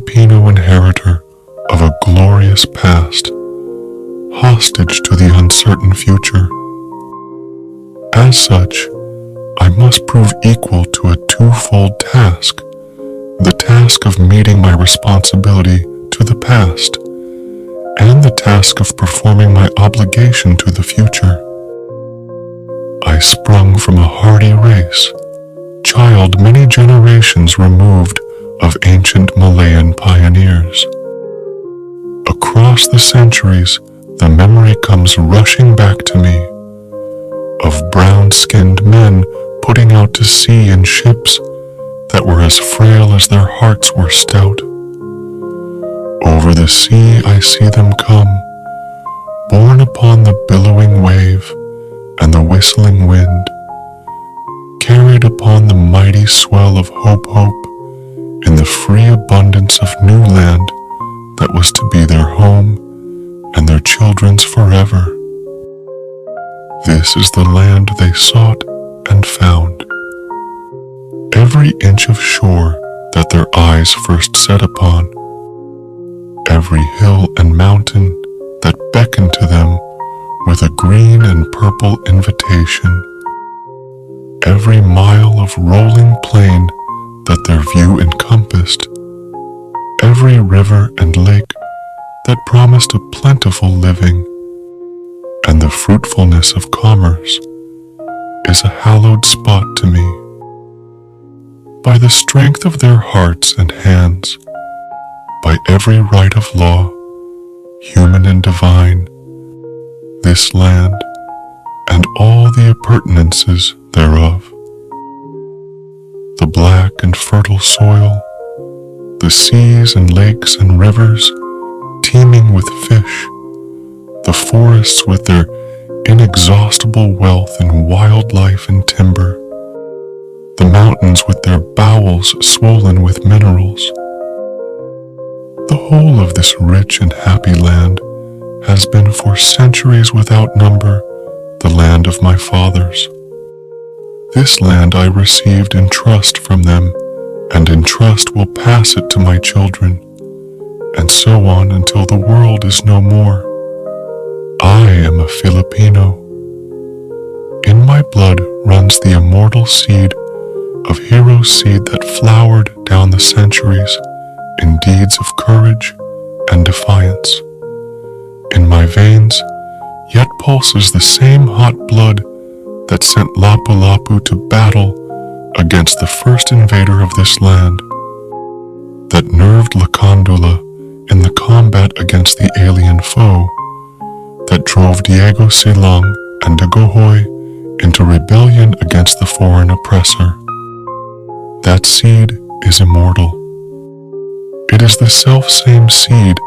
Filipino inheritor of a glorious past, hostage to the uncertain future. As such, I must prove equal to a twofold task, the task of meeting my responsibility to the past, and the task of performing my obligation to the future. I sprung from a hardy race, child many generations removed of ancient Malayan pioneers. Across the centuries, the memory comes rushing back to me of brown-skinned men putting out to sea in ships that were as frail as their hearts were stout. Over the sea I see them come, borne upon the billowing wave and the whistling wind, carried upon the mighty swell of hope in the free abundance of new land that was to be their home and their children's forever. This is the land they sought and found. Every inch of shore that their eyes first set upon, every hill and mountain that beckoned to them with a green and purple invitation, every mile of rolling plain that their view encompassed, every river and lake that promised a plentiful living, and the fruitfulness of commerce, is a hallowed spot to me. By the strength of their hearts and hands, by every right of law, human and divine, this land and all the appurtenances thereof, the black and fertile soil, the seas and lakes and rivers teeming with fish, the forests with their inexhaustible wealth in wildlife and timber, the mountains with their bowels swollen with minerals. The whole of this rich and happy land has been for centuries without number the land of my fathers. This land I received in trust from them, and in trust will pass it to my children, and so on until the world is no more. I am a Filipino. In my blood runs the immortal seed of hero seed that flowered down the centuries in deeds of courage and defiance. In my veins yet pulses the same hot blood that sent Lapu-Lapu to battle against the first invader of this land, that nerved Lacandula in the combat against the alien foe, that drove Diego Silang and Dagohoy into rebellion against the foreign oppressor. That seed is immortal. It is the self-same seed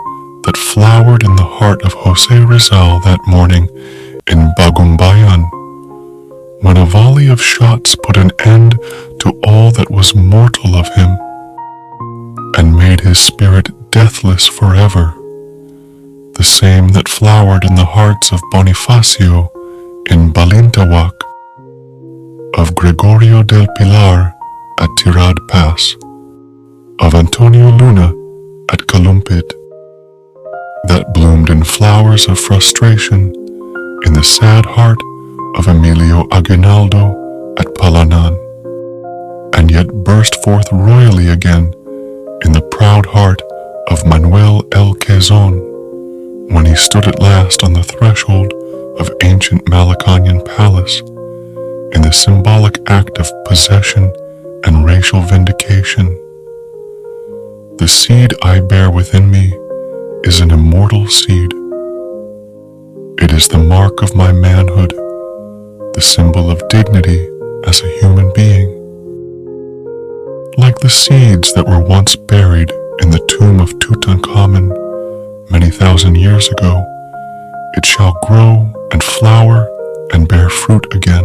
that flowered in the heart of Jose Rizal that morning in Bagumbayan, when a volley of shots put an end to all that was mortal of him, and made his spirit deathless forever, the same that flowered in the hearts of Bonifacio in Balintawak, of Gregorio del Pilar at Tirad Pass, of Antonio Luna at Kalumpit, that bloomed in flowers of frustration in the sad heart of Emilio Aguinaldo at Palanan, and yet burst forth royally again in the proud heart of Manuel El Quezon when he stood at last on the threshold of ancient Malacañan palace in the symbolic act of possession and racial vindication. The seed I bear within me is an immortal seed. It is the mark of my manhood, the symbol of dignity as a human being. Like the seeds that were once buried in the tomb of Tutankhamun many thousand years ago, it shall grow and flower and bear fruit again.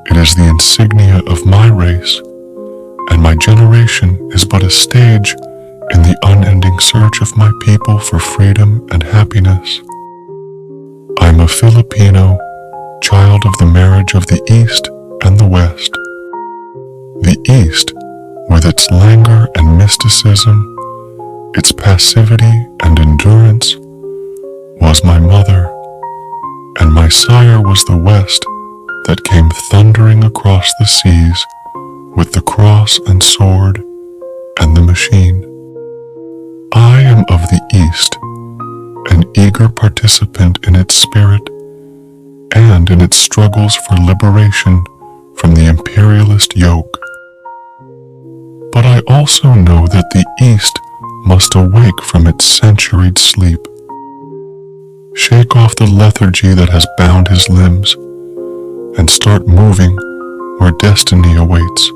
It is the insignia of my race, and my generation is but a stage in the unending search of my people for freedom and happiness. I'm a Filipino, child of the marriage of the East and the West. The East, with its languor and mysticism, its passivity and endurance, was my mother, and my sire was the West that came thundering across the seas with the cross and sword and the machine. I am of the East, an eager participant in its spirit and in its struggles for liberation from the imperialist yoke. But I also know that the East must awake from its centuried sleep, shake off the lethargy that has bound his limbs, and start moving where destiny awaits.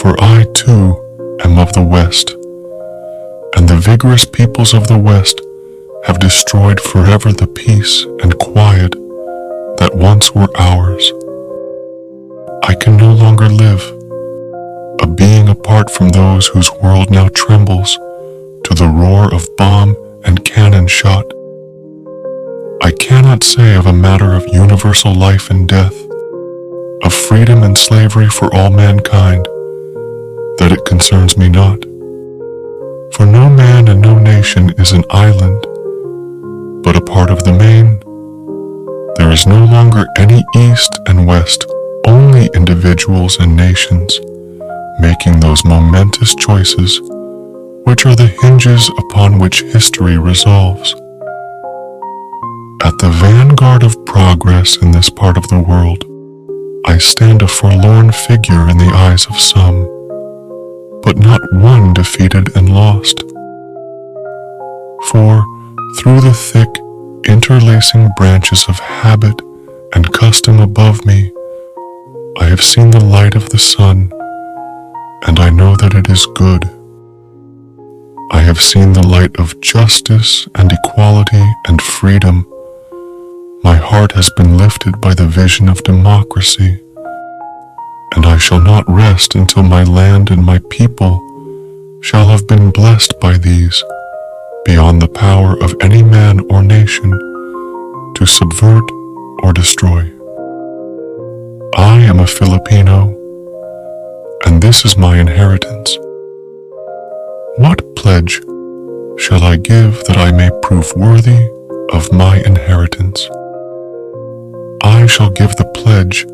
For I too am of the West, and the vigorous peoples of the West have destroyed forever the peace and quiet that once were ours. I can no longer live, a being apart from those whose world now trembles to the roar of bomb and cannon shot. I cannot say of a matter of universal life and death, of freedom and slavery for all mankind, that it concerns me not. For no man and no nation is an island, but a part of the main. There is no longer any East and West, only individuals and nations, making those momentous choices, which are the hinges upon which history resolves. At the vanguard of progress in this part of the world, I stand a forlorn figure in the eyes of some, but not one defeated and lost. For through the thick, interlacing branches of habit and custom above me, I have seen the light of the sun, and I know that it is good. I have seen the light of justice and equality and freedom. My heart has been lifted by the vision of democracy, and I shall not rest until my land and my people shall have been blessed by these, beyond the power of any man or nation to subvert or destroy. I am a Filipino, and this is my inheritance. What pledge shall I give that I may prove worthy of my inheritance? I shall give the pledge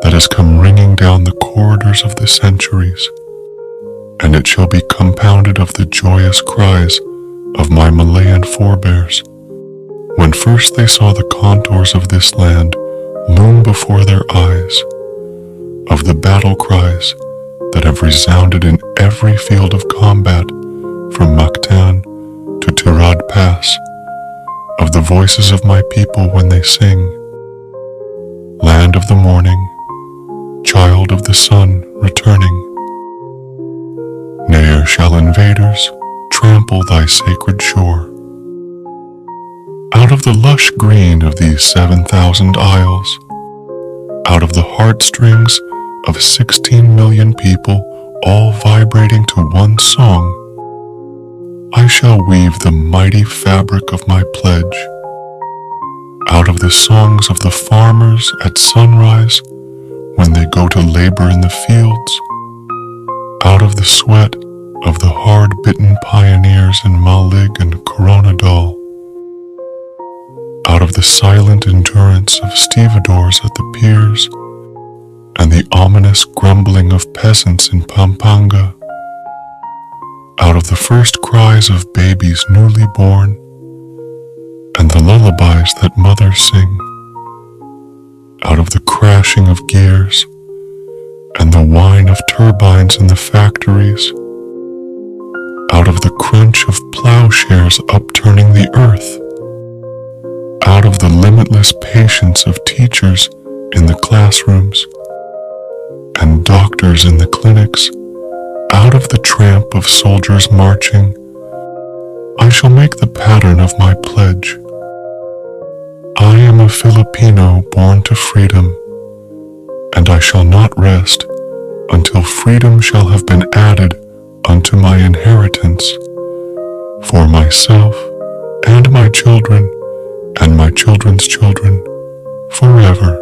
that has come ringing down the corridors of the centuries, and it shall be compounded of the joyous cries of my Malayan forebears, when first they saw the contours of this land loom before their eyes, of the battle cries that have resounded in every field of combat from Mactan to Tirad Pass, of the voices of my people when they sing, Land of the morning, child of the sun returning. Ne'er shall invaders trample thy sacred shore. Out of the lush green of these 7,000 isles, out of the heartstrings of 16 million people, all vibrating to one song, I shall weave the mighty fabric of my pledge. Out of the songs of the farmers at sunrise when they go to labor in the fields, out of the sweat of the hard-bitten pioneers in Malig and Coronadal, out of the silent endurance of stevedores at the piers and the ominous grumbling of peasants in Pampanga, out of the first cries of babies newly born and the lullabies that mothers sing, out of the crashing of gears and the whine of turbines in the factories, out of the crunch of plowshares upturning the earth, out of the limitless patience of teachers in the classrooms and doctors in the clinics, out of the tramp of soldiers marching, I shall make the pattern of my pledge. I am a Filipino born to freedom, and I shall not rest until freedom shall have been added unto my inheritance, for myself and my children and my children's children forever.